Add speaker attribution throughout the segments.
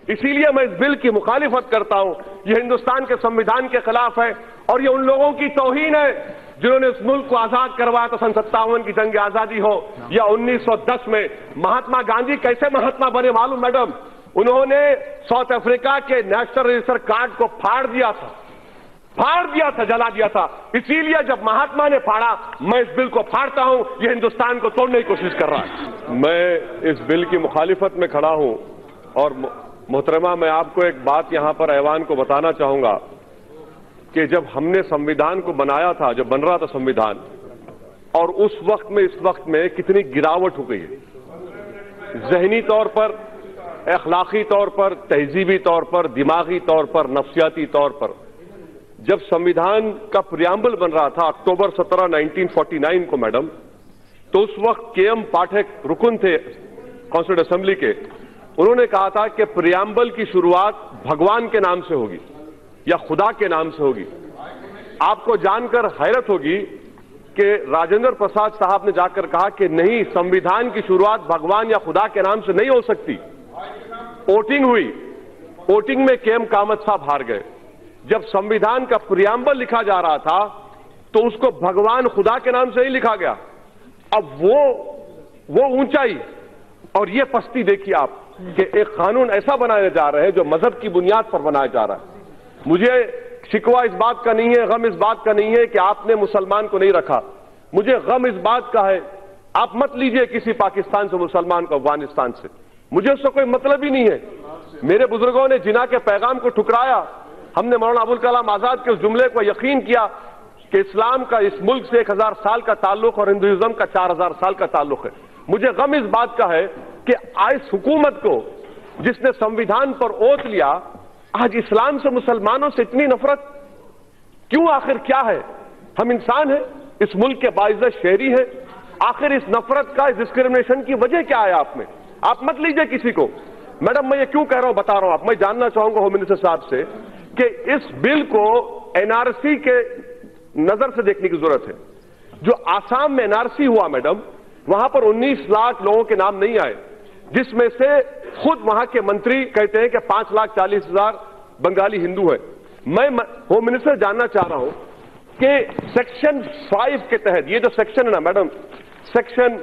Speaker 1: इसीलिए मैं इस बिल की मुखालिफत करता हूं। यह हिंदुस्तान के संविधान के खिलाफ है और यह उन लोगों की तौहीन है जिन्होंने इस मुल्क को आजाद करवाया तो सन 57 की जंग आजादी हो या 1910 में। महात्मा गांधी कैसे महात्मा बने मालूम मैडम? उन्होंने साउथ अफ्रीका के नेशनल रजिस्टर कार्ड को फाड़ दिया था, जला दिया था। इसीलिए जब महात्मा ने फाड़ा, मैं इस बिल को फाड़ता हूं। यह हिंदुस्तान को तोड़ने की कोशिश कर रहा है। मैं इस बिल की मुखालिफत में खड़ा हूं और मोहतरमा, मैं आपको एक बात यहां पर ऐवान को बताना चाहूंगा कि जब हमने संविधान को बनाया था, जब बन रहा था संविधान, और उस वक्त में इस वक्त में कितनी गिरावट हो गई है, जहनी तौर पर, अखलाकी तौर पर, तहजीबी तौर पर, दिमागी तौर पर, नफ्सियाती तौर पर। जब संविधान का प्रियम्बल बन रहा था अक्टूबर 17, 1949 को मैडम, तो उस वक्त के.एम. पाठक रुकन थे कॉन्स्टिट्यूंट असेंबली के। उन्होंने कहा था कि प्रियम्बल की शुरुआत भगवान के नाम से होगी या खुदा के नाम से होगी। आपको जानकर हैरत होगी कि राजेंद्र प्रसाद साहब ने जाकर कहा कि नहीं, संविधान की शुरुआत भगवान या खुदा के नाम से नहीं हो सकती। वोटिंग हुई, वोटिंग में के.एम. कामत साहब हार गए। जब संविधान का प्रियम्बल लिखा जा रहा था तो उसको भगवान खुदा के नाम से ही लिखा गया। अब वो ऊंचाई और ये पस्ती देखिए आप कि एक कानून ऐसा बनाने जा रहे हैं जो मजहब की बुनियाद पर बनाया जा रहा है। मुझे शिकवा इस बात का नहीं है, गम इस बात का नहीं है कि आपने मुसलमान को नहीं रखा। मुझे गम इस बात का है, आप मत लीजिए किसी पाकिस्तान से मुसलमान को, अफगानिस्तान से, मुझे उससे कोई मतलब ही नहीं है। मेरे बुजुर्गों ने जिना के पैगाम को ठुकराया। हमने मौलाना अबुल कलाम आजाद के उस जुमले को यकीन किया कि इस्लाम का इस मुल्क से 1000 साल का ताल्लुक और हिंदुइज्म का 4000 साल का ताल्लुक है। मुझे गम इस बात का है कि इस हुकूमत को, जिसने संविधान पर ओत लिया, आज इस्लाम से, मुसलमानों से इतनी नफरत क्यों? आखिर क्या है? हम इंसान हैं, इस मुल्क के बाइज्जत शहरी हैं। आखिर इस नफरत का, इस डिस्क्रिमिनेशन की वजह क्या है आप में? आप मत लीजिए किसी को। मैडम, मैं ये क्यों कह रहा हूं, बता रहा हूं आप। मैं जानना चाहूंगा होम मिनिस्टर साहब से कि इस बिल को एनआरसी के नजर से देखने की जरूरत है। जो आसाम में एनआरसी हुआ मैडम, वहां पर 19 लाख लोगों के नाम नहीं आए, जिसमें से खुद वहां के मंत्री कहते हैं कि 5,40,000 बंगाली हिंदू है। मैं होम मिनिस्टर जानना चाह रहा हूं कि सेक्शन 5 के तहत, ये जो सेक्शन है ना मैडम, सेक्शन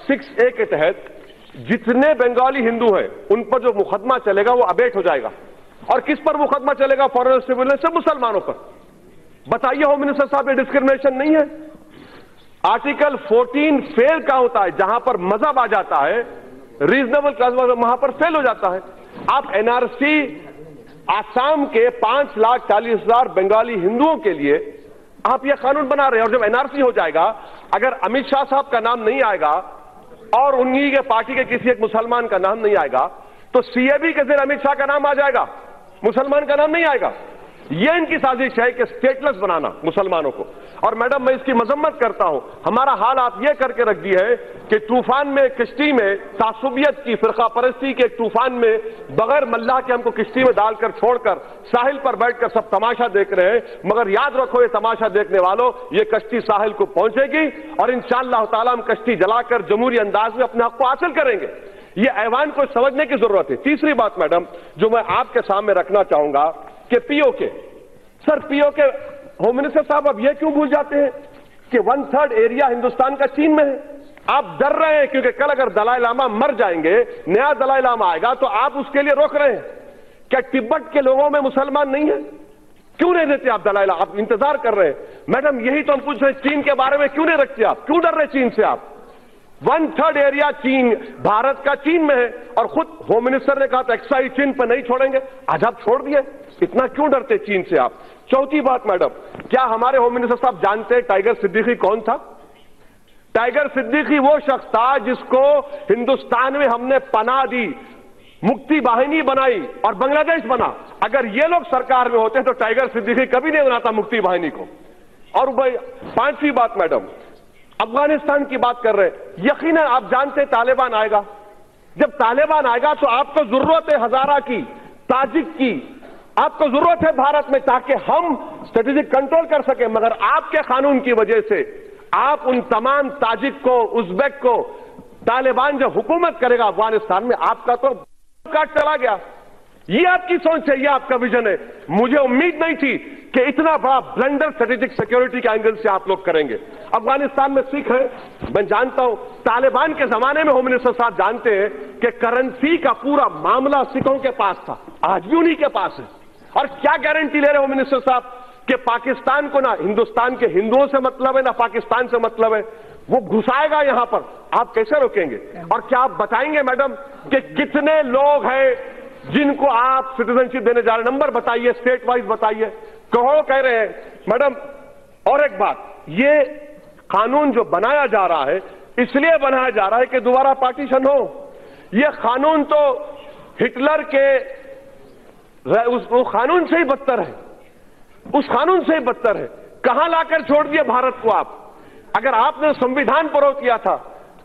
Speaker 1: 6A के तहत जितने बंगाली हिंदू हैं उन पर जो मुकदमा चलेगा वो अबेट हो जाएगा। और किस पर मुकदमा चलेगा? फॉरेन ट्रिब्यूनल से मुसलमानों पर। बताइए होम मिनिस्टर साहब, ये डिस्क्रिमिनेशन नहीं है? आर्टिकल 14 फेल का होता है, जहां पर मजहब आ जाता है, रीजनेबल क्लास वहां पर फेल हो जाता है। आप एनआरसी आसाम के 5,40,000 बंगाली हिंदुओं के लिए आप यह कानून बना रहे हैं। और जब एनआरसी हो जाएगा, अगर अमित शाह साहब का नाम नहीं आएगा और उन्हीं के पार्टी के किसी एक मुसलमान का नाम नहीं आएगा, तो सीएबी के जरिए अमित शाह का नाम आ जाएगा, मुसलमान का नाम नहीं आएगा। यह इनकी साजिश है कि स्टेटलेस बनाना मुसलमानों को। और मैडम, मैं इसकी मजम्मत करता हूं। हमारा हाल आप यह करके रख दी है कि तूफान में, किश्ती में, तासुबियत की, फिरका परस्ती के एक तूफान में बगैर मल्लाह के हमको किश्ती में डालकर छोड़कर साहिल पर बैठकर सब तमाशा देख रहे हैं। मगर याद रखो, ये तमाशा देखने वालों, ये कश्ती साहिल को पहुंचेगी और इंशाअल्लाह ताला हम कश्ती जलाकर जमहूरी अंदाज में अपने हक को हासिल करेंगे। ये ऐवान को समझने की जरूरत है। तीसरी बात मैडम जो मैं आपके सामने रखना चाहूंगा कि PoK, sir PoK, home minister साहब अब यह क्यों भूल जाते हैं कि 1/3 एरिया हिंदुस्तान का चीन में है? आप डर रहे हैं क्योंकि कल अगर दलाई लामा मर जाएंगे, नया दलाई लामा आएगा, तो आप उसके लिए रोक रहे हैं। क्या तिब्बत के लोगों में मुसलमान नहीं है? क्यों नहीं देते आप दलाई लामा? आप इंतजार कर रहे हैं। मैडम, यही तो हम पूछ रहे हैं, चीन के बारे में क्यों नहीं रखते आप? क्यों डर रहे चीन से आप? 1/3 एरिया चीन, भारत का चीन में है। और खुद होम मिनिस्टर ने कहा था एक्साइज चीन पर नहीं छोड़ेंगे, आज आप छोड़ दिए। इतना क्यों डरते चीन से आप? चौथी बात मैडम, क्या हमारे होम मिनिस्टर साहब जानते हैं टाइगर सिद्दीकी कौन था? टाइगर सिद्दीकी वो शख्स था जिसको हिंदुस्तान में हमने पनाह दी, मुक्ति वाहिनी बनाई और बांग्लादेश बना। अगर ये लोग सरकार में होते तो टाइगर सिद्दीकी कभी नहीं बनाता मुक्ति वाहिनी को। और भाई पांचवी बात मैडम, अफगानिस्तान की बात कर रहे हैं। यकीनन आप जानते हैं तालिबान आएगा। जब तालिबान आएगा तो आपको जरूरत है हजारा की, ताजिक की, आपको जरूरत है भारत में, ताकि हम स्ट्रेटेजिक कंट्रोल कर सके। मगर आपके कानून की वजह से आप उन तमाम ताजिक को, उज्बेक को, तालिबान जब हुकूमत करेगा अफगानिस्तान में, आपका तो काट चला गया। ये आपकी सोच है, ये आपका विजन है। मुझे उम्मीद नहीं थी कि इतना बड़ा ब्लंडर स्ट्रेटेजिक सिक्योरिटी के एंगल से आप लोग करेंगे। अफगानिस्तान में सिख है, मैं जानता हूं। तालिबान के जमाने में होम मिनिस्टर साहब जानते हैं कि करेंसी का पूरा मामला सिखों के पास था, आज भी उन्हीं के पास है। और क्या गारंटी ले रहे होम मिनिस्टर साहब कि पाकिस्तान को ना हिंदुस्तान के हिंदुओं से मतलब है ना पाकिस्तान से मतलब है, वो घुसाएगा यहां पर, आप कैसे रोकेंगे? और क्या आप बताएंगे मैडम कि कितने लोग हैं जिनको आप सिटीजनशिप देने जा रहे हैं? नंबर बताइए, स्टेट वाइज बताइए। कहो कह रहे हैं मैडम। और एक बात, ये कानून जो बनाया जा रहा है इसलिए बनाया जा रहा है कि दोबारा पार्टीशन हो। ये कानून तो हिटलर के उस कानून से ही बदतर है, उस कानून से ही बदतर है। कहां लाकर छोड़ दिए भारत को आप? अगर आपने संविधान पर किया था,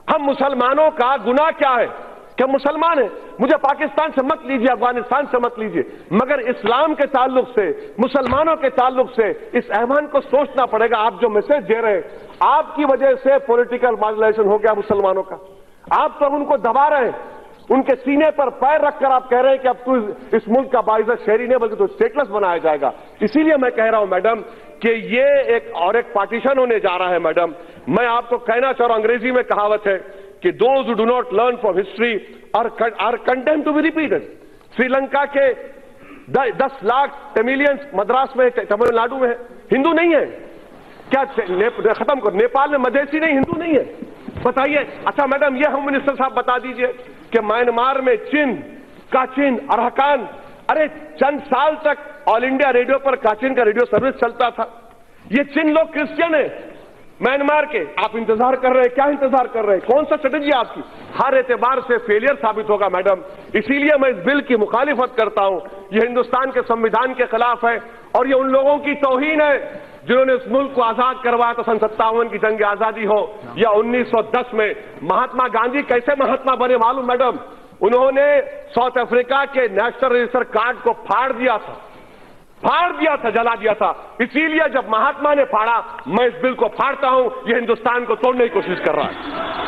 Speaker 1: हम मुसलमानों का गुनाह क्या है? क्या मुसलमान है? मुझे पाकिस्तान से मत लीजिए, अफगानिस्तान से मत लीजिए, मगर इस्लाम के ताल्लुक से, मुसलमानों के ताल्लुक से इस ऐवान को सोचना पड़ेगा। आप जो मैसेज दे रहे हैं, आपकी वजह से पॉलिटिकल मार्जिनाइजेशन हो गया मुसलमानों का। आप तो उनको दबा रहे हैं, उनके सीने पर पैर रखकर आप कह रहे हैं कि अब तो इस मुल्क का बाइज़्ज़त शहरी नहीं बल्कि तो स्टेटलेस बनाया जाएगा। इसीलिए मैं कह रहा हूं मैडम कि ये एक पार्टीशन होने जा रहा है। मैडम, मैं आपको कहना चाह रहा हूं, अंग्रेजी में कहावत है कि those who do not learn from history are condemned to be repeated. Sri Lanka के 10 लाख तमिलियंस मद्रास में, तमिलनाडु में है, हिंदू नहीं है क्या? खत्म करो। नेपाल में मधेसी नहीं, हिंदू नहीं है, बताइए। अच्छा मैडम, ये होम मिनिस्टर साहब बता दीजिए कि म्यांमार में चिन, काचिन, अरहकान, अरे चंद साल तक ऑल इंडिया रेडियो पर काचिन का रेडियो सर्विस चलता था। ये चिन लोग क्रिश्चियन है म्यांमार के, आप इंतजार कर रहे हैं। क्या इंतजार कर रहे हैं? कौन सा स्ट्रेटेजी आपकी? हर एतबार से फेलियर साबित होगा मैडम। इसीलिए मैं इस बिल की मुखालिफत करता हूं। ये हिंदुस्तान के संविधान के खिलाफ है और ये उन लोगों की तौहीन है जिन्होंने इस मुल्क को आजाद करवाया तो 57 की जंग आजादी हो या 1910 में। महात्मा गांधी कैसे महात्मा बने मालूम मैडम? उन्होंने साउथ अफ्रीका के नेशनल रजिस्टर कार्ड को फाड़ दिया था, जला दिया था। इसीलिए जब महात्मा ने फाड़ा, मैं इस बिल को फाड़ता हूं। यह हिंदुस्तान को तोड़ने की कोशिश कर रहा है।